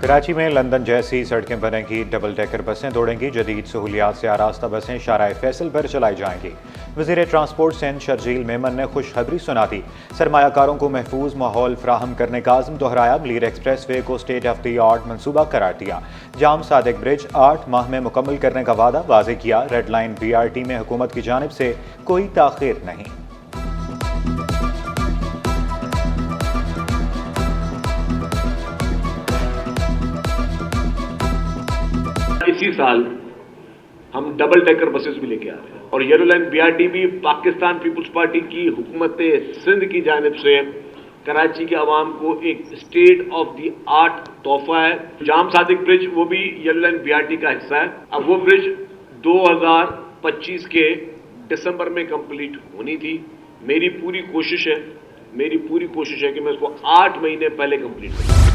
कराची में लंदन जैसी सड़कें बनेंगी, डबल डेकर बसें दौड़ेंगी, जदीद सहूलियात से आरास्ता बसें शाहराह फैसल पर चलाई जाएंगी। वज़ीर ट्रांसपोर्ट सिंध शर्जील मेमन ने खुशखबरी सुना दी। सरमायाकारों को महफूज माहौल फ्राहम करने का आज़म दोहराया। मलीर एक्सप्रेस वे को स्टेट ऑफ द आर्ट मनसूबा करार दिया। जाम सादिक ब्रिज 8 माह में मुकम्मल करने का वादा वाज़े किया। रेड लाइन BRT में हुकूमत की जानिब से कोई ताख़ीर नहीं। इसी साल हम डबल डेकर बसेस भी लेके आ रहे हैं और येलो लाइन BRT भी पाकिस्तान पीपुल्स पार्टी की हुकूमत सिंध की जानिब से कराची के अवाम को एक स्टेट ऑफ द आर्ट तोहफा है। जाम सादिक ब्रिज वो भी येलो लाइन BRT का हिस्सा है। अब वो ब्रिज 2025 के दिसंबर में कंप्लीट होनी थी। मेरी पूरी कोशिश है कि मैं उसको 8 महीने पहले कंप्लीट करूं।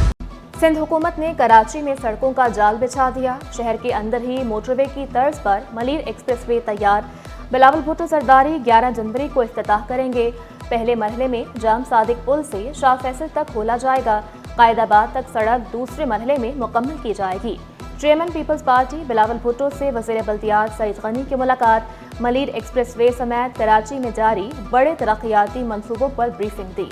सिंध हुकूमत ने कराची में सड़कों का जाल बिछा दिया। शहर के अंदर ही मोटरवे की तर्ज पर मलीर एक्सप्रेस वे तैयार। बिलावल भुट्टो सरदारी 11 जनवरी को इफ्तिताह करेंगे। पहले मरहले में जाम सादिक पुल से शाह फैसल तक खोला जाएगा। कायदाबाद तक सड़क दूसरे मरहले में मुकम्मल की जाएगी। Chairman Peoples Party Bilawal Bhutto से वज़ीर बल्दियात सईद गनी की मुलाकात। मलीर एक्सप्रेस वे समेत कराची में जारी बड़े तरक्याती मनसूबों पर ब्रीफिंग दी।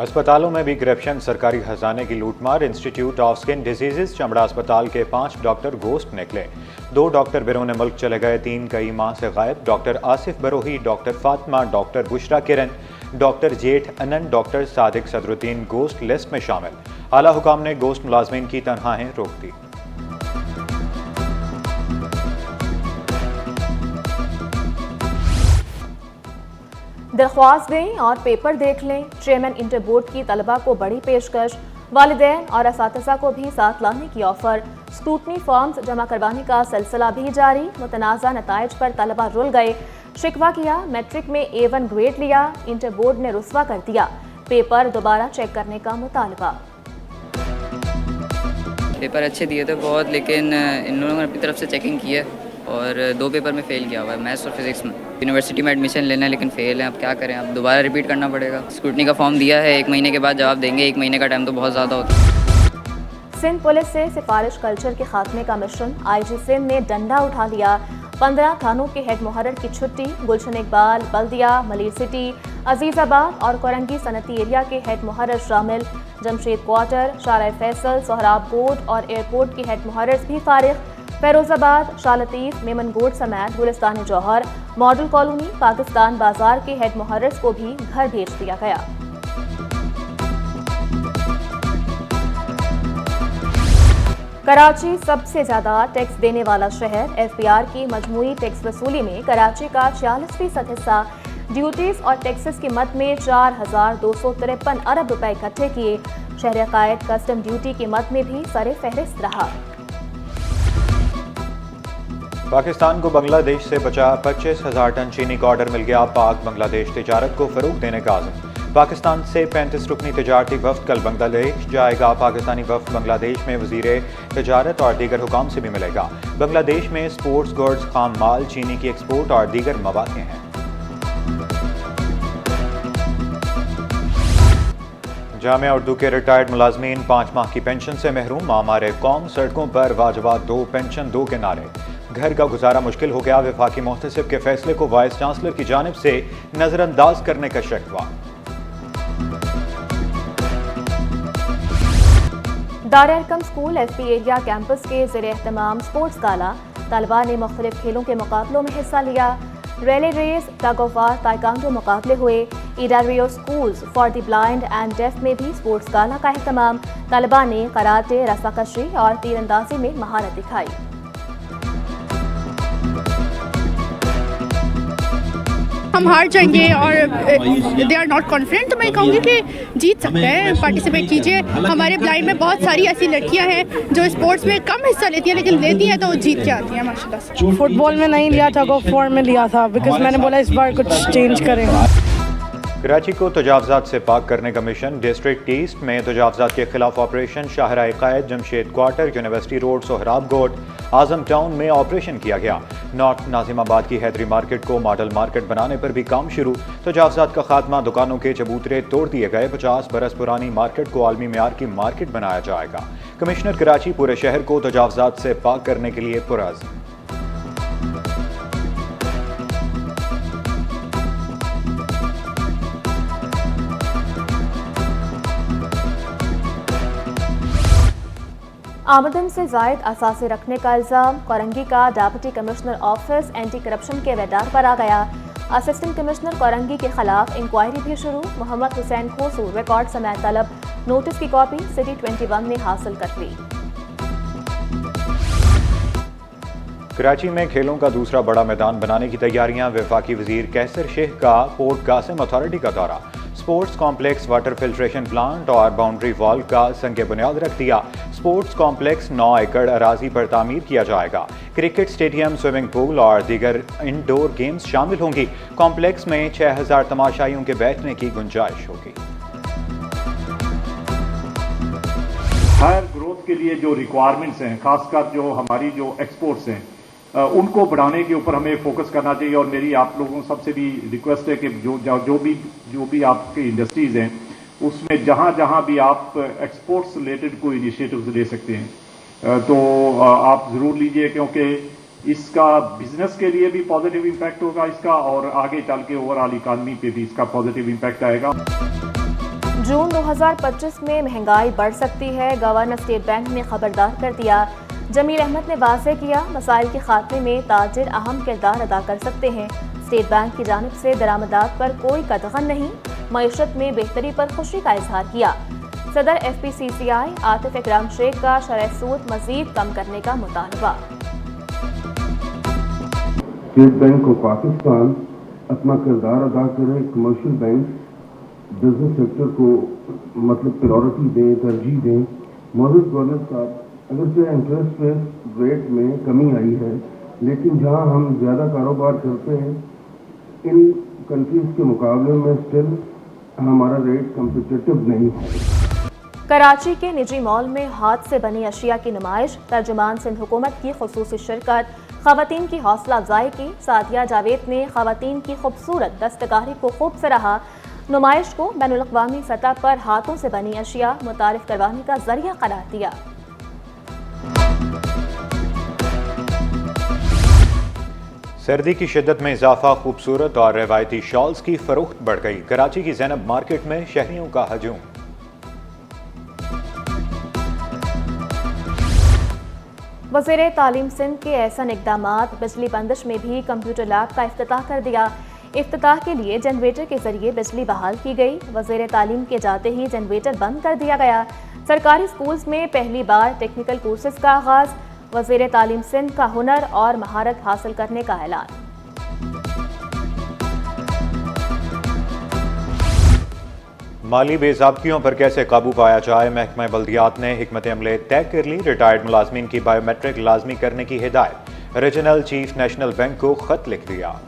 अस्पतालों में भी करप्शन, सरकारी खजाने की लूटमार। इंस्टीट्यूट ऑफ स्किन डिजीजेस चमड़ा अस्पताल के 5 डॉक्टर गोस्ट निकले। 2 डॉक्टर बैरून मुल्क चले गए, 3 कई माह से गायब। Doctor Asif Barohi, doctor Fatima, doctor Bushra Kiran, doctor जेठ अनन, doctor Sadiq Sadruddin ghost list में शामिल। आला हुकाम ने गोस्ट मुलाजमीन की तनख्वाहें रोक दी। दरख्वास्त दें और पेपर देख लें। चेयरमैन इंटर बोर्ड की तलबा को बड़ी पेशकश। वालिदैन और असातिज़ा को भी साथ लाने की ऑफर। स्क्रूटनी फॉर्म्स जमा करवाने का सिलसिला भी जारी। मुतनाज़ा नताइज पर तलबा रुल गए। शिकवा किया, मैट्रिक में A1 ग्रेड लिया, इंटर बोर्ड ने रुस्वा कर दिया। पेपर दोबारा चेक करने का मुतालबा। पेपर अच्छे दिए थे बहुत, लेकिन इन लोगों ने अपनी तरफ से चेकिंग की है और 2 पेपर में फ़ेल किया हुआ है, मैथ्स और फिजिक्स में। यूनिवर्सिटी में एडमिशन लेना है लेकिन फ़ेल है। अब क्या करें, अब दोबारा रिपीट करना पड़ेगा। स्क्रूटनी का फॉर्म दिया है, 1 महीने के बाद जवाब देंगे। 1 महीने का टाइम तो बहुत ज़्यादा होता है। सिंध पुलिस से सिफारिश कल्चर के खात्मे का मिशन। IG सिंध ने डंडा उठा लिया। 15 थानों के हेड मुहर्रर की छुट्टी। गुलशन इकबाल, बल्दिया, मलीर सिटी, अजीज़ाबाद और कोरंगी सनती एरिया के हेड मुहर्रर शामिल। जमशेद क्वार्टर, शाहराह फैसल, सोहराब गोड और एयरपोर्ट के हेड मुहर्रर भी फारिग। फैरोजाबाद, शाह लतीफ, मेमनगोड समेत गुलिस्तान जौहर, मॉडल कॉलोनी, पाकिस्तान बाजार के हेड मुहर्रर्स को भी घर भेज दिया गया। कराची सबसे ज्यादा टैक्स देने वाला शहर। FBR की मजमूई टैक्स वसूली में कराची का 46% हिस्सा। ड्यूटीज और टैक्सेस की मद में 4253 अरब रुपए इकट्ठे किए। शहर कायद कस्टम ड्यूटी की मद में भी सरे फहरिस्त रहा। पाकिस्तान को बांग्लादेश से बचा 25,000 टन चीनी का ऑर्डर मिल गया। पाक बांग्लादेश तिजारत को फरोग देने का आज़म। पाकिस्तान से 35 रुकनी तिजारती वफ्द कल बांग्लादेश जाएगा। पाकिस्तानी वफ्द बांग्लादेश में वज़ीर तिजारत और दीगर हुकाम से भी मिलेगा। बांग्लादेश में स्पोर्ट्स गुड्स, खाम माल, चीनी की एक्सपोर्ट और दीगर मवाक़े हैं। जामिया उर्दू के रिटायर्ड मुलाजमीन 5 माह की पेंशन से महरूम। आमारे कौम, सड़कों पर वाजबात दो, पेंशन दो के नारे। घर का गुजारा मुश्किल हो गया। वफाकी मोहतसिब के फैसले को वाइस चांसलर की जानिब से नजरअंदाज करने का शिकवा। दार Arkham school FP area campus के ज़ेर एहतमाम स्पोर्ट्स गाला। तलबा ने मुख्तलिफ खेलों के मुकाबलों में हिस्सा लिया। Rally race, tug of war, taekwondo मुकाबले हुए। इडारियो schools for the blind and deaf में भी स्पोर्ट्स गाला का अहतमाम। तलबा ने कराटे, रस्साकशी और तीरंदाजी में महारत दिखाई। हम हार जाएंगे और दे आर नॉट कॉन्फिडेंट, तो मैं कहूँगी कि जीत सकते हैं। पार्टिसिपेट कीजिए। हमारे ब्लाइंड में बहुत सारी ऐसी लड़कियां हैं जो स्पोर्ट्स में कम हिस्सा लेती हैं, लेकिन लेती हैं तो वो जीत के आती हैं माशाल्लाह से। फुटबॉल में नहीं लिया था, टग ऑफ वार में लिया था, बिकॉज मैंने बोला इस बार कुछ चेंज करें। कराची को तजावजात से पाक करने का मिशन। डिस्ट्रिक्ट ईस्ट में तजावजात के खिलाफ ऑपरेशन। शाहराह कायद, Jamshed quarter, university road, Sohrab Goth, Azam town में ऑपरेशन किया गया। नॉर्थ नाजिमाबाद की हैदरी मार्केट को मॉडल मार्केट बनाने पर भी काम शुरू। तजावजात का खात्मा, दुकानों के चबूतरे तोड़ दिए गए। 50 बरस पुरानी मार्केट को आलमी मेयार की मार्केट बनाया जाएगा। कमिश्नर कराची पूरे शहर को तजावजात से पाक करने के लिए पुरअज़्म। आमदन से जायद असासे रखने का इल्ज़ाम। कोरंगी का deputy commissioner office anti corruption के रडार पर आ गया। असिस्टेंट कमिश्नर कोरंगी के खिलाफ इंक्वायरी भी शुरू। मोहम्मद हुसैन खोसू रिकॉर्ड समेत तलब। नोटिस की कॉपी सिटी 21 ने हासिल कर ली। कराची में खेलों का दूसरा बड़ा मैदान बनाने की तैयारियां। वफाकी वजीर कैसर शेख का पोर्ट कासिम अथॉरिटी का दौरा। Sports complex, water filtration plant और बाउंड्री वॉल का संग बुनियाद रख दिया। स्पोर्ट्स कॉम्प्लेक्स 9 एकड़ अराजी पर तामीर किया जाएगा। क्रिकेट स्टेडियम, स्विमिंग पूल और दीगर इंडोर गेम्स शामिल होंगी। कॉम्प्लेक्स में 6000 तमाशाइयों के बैठने की गुंजाइश होगी। हायर ग्रोथ के लिए जो रिक्वायरमेंट्स हैं, खासकर जो हमारी जो एक्सपोर्ट्स हैं, उनको बढ़ाने के ऊपर हमें फोकस करना चाहिए। और मेरी आप लोगों सबसे भी रिक्वेस्ट है कि जो भी आपके इंडस्ट्रीज हैं, उसमें जहां भी आप एक्सपोर्ट्स रिलेटेड कोई इनिशिएटिव्स ले सकते हैं तो आप ज़रूर लीजिए, क्योंकि इसका बिजनेस के लिए भी पॉजिटिव इम्पैक्ट होगा इसका, और आगे चल के ओवरऑल इकानमी पे भी इसका पॉजिटिव इम्पैक्ट आएगा। जून 2025 में महंगाई बढ़ सकती है। गवर्नर स्टेट बैंक ने खबरदार कर दिया। जमील अहमद ने वाज़ेह किया, मसाइल के खात्मे में ताजिर अहम किरदार अदा कर सकते हैं। स्टेट बैंक की जानिब से दरामदात पर कोई कदगन नहीं। मईशत में बेहतरी पर खुशी का इजहार किया। सदर FPCCI आतिफ इकराम शेख का शरह सूद मजीद कम करने का मुतालबा। स्टेट बैंक ऑफ पाकिस्तान अपना किरदार अदा करे। कमर्शियल बैंक बिजनेस सेक्टर को प्रायोरिटी दें, तरजीह दें। मौजूद गवर्नर साहब, अगर जो इंटरेस्ट रेट में कमी आई है, लेकिन जहां हम ज़्यादा कारोबार करते हैं इन कंट्रीज के मुकाबले में स्टिल हमारा रेट कम्पिटिटिव नहीं है। कराची के निजी मॉल में हाथ से बनी अशिया की नुमाइश। तर्जुमान सिंध हुकूमत की खुसूसी शिरकत। खवातीन की हौसला अफजाई की। सादिया जावेद ने खवातीन की खूबसूरत दस्तकारी को खूब सराहा। नुमाइश को बैनुल अक़वामी सतह पर हाथों से बनी अशिया मुतारिफ करवाने का जरिया करार दिया। सर्दी की शिद्दत में इजाफा। खूबसूरत और रवायती शॉल्स की फरोख्त बढ़ गई। कराची की ज़ैनब मार्केट में शहरियों का हजूम। वज़ीर तालीम सिंध के एहसन इक़दामात। बिजली बंदिश में भी कंप्यूटर लैब का इफ्तिताह कर दिया। इफ्तिताह के लिए जनरेटर के जरिए बिजली बहाल की गई। वज़ीर तालीम के जाते ही जनरेटर बंद कर दिया गया। सरकारी स्कूल्स में पहली बार टेक्निकल कोर्सेज का आगाज़। वज़ीर तालीम सिंध का हुनर और महारत हासिल करने का ऐलान। माली बेज़ाब्तियों पर कैसे काबू पाया जाए, महकमा बल्दियात ने हिकमत अमले तय कर ली। रिटायर्ड मुलाजमीन की बायोमेट्रिक लाजमी करने की हिदायत। रीजनल चीफ नेशनल बैंक को खत लिख दिया।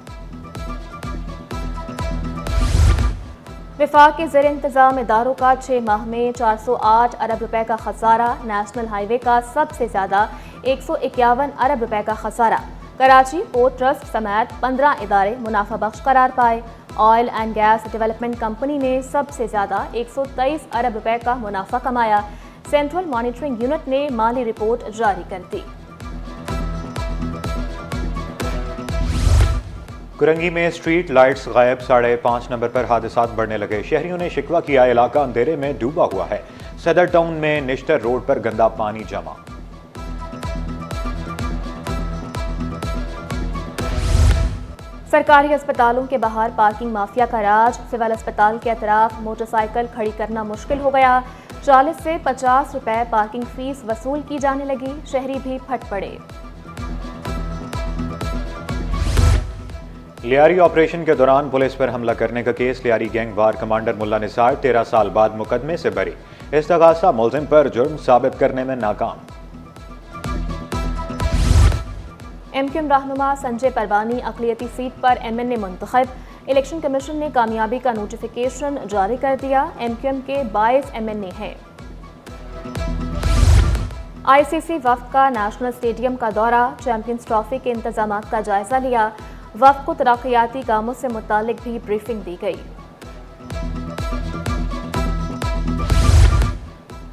विफाक के ज़ेर इंतज़ाम इदारों का 6 माह में 408 अरब रुपए का खसारा। नेशनल हाईवे का सबसे ज्यादा 151 अरब रुपए का खसारा। कराची पोर्ट ट्रस्ट समेत 15 इदारे मुनाफा बख्श करार पाए। Oil and gas development company ने सबसे ज्यादा 123 अरब रुपए का मुनाफा कमाया। सेंट्रल मॉनिटरिंग यूनिट ने माली रिपोर्ट जारी कर दी। कुरंगी में स्ट्रीट लाइट्स गायब। 5.5 नंबर पर हादसात बढ़ने लगे। शहरियों ने शिकवा किया, इलाका अंधेरे में डूबा हुआ है। सदर टाउन में निश्तर रोड पर गंदा पानी जमा। सरकारी अस्पतालों के बाहर पार्किंग माफिया का राज। सिविल अस्पताल के अतराफ मोटरसाइकिल खड़ी करना मुश्किल हो गया। 40 से 50 रुपए पार्किंग फीस वसूल की जाने लगी। शहरी भी फट पड़े। लियारी ऑपरेशन के दौरान पुलिस पर हमला करने का केस। लियारी गैंग वार कमांडर मुल्ला निसार 13 साल बाद मुकदमे से बरी। इस्तगासा मुलजिम पर जुर्म साबित करने में नाकाम। MQM रहनुमा संजय परवानी अक़लियती सीट पर MNA मुंतखब। इलेक्शन कमीशन ने कामयाबी का नोटिफिकेशन जारी कर दिया। MQM के 22 MNA हैं। आईसीसी वफ्द का नेशनल स्टेडियम का दौरा, चैंपियंस ट्रॉफी के इंतजामात का जायजा लिया। वफ्द को तरक्याती कामों से मुतालिक भी ब्रीफिंग दी गई।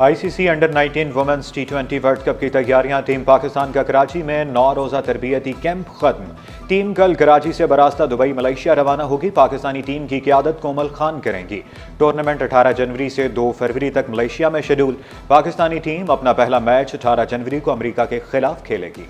ICC under 19 women's T20 world cup की तैयारियां। टीम पाकिस्तान का कराची में 9 रोजा तरबियती कैंप खत्म। टीम कल कराची से बरास्ता दुबई मलेशिया रवाना होगी। पाकिस्तानी टीम की क़यादत कोमल खान करेंगी। टूर्नामेंट 18 जनवरी से 2 फरवरी तक मलेशिया में शेड्यूल। पाकिस्तानी टीम अपना पहला मैच 18 जनवरी को अमेरिका के खिलाफ खेलेगी।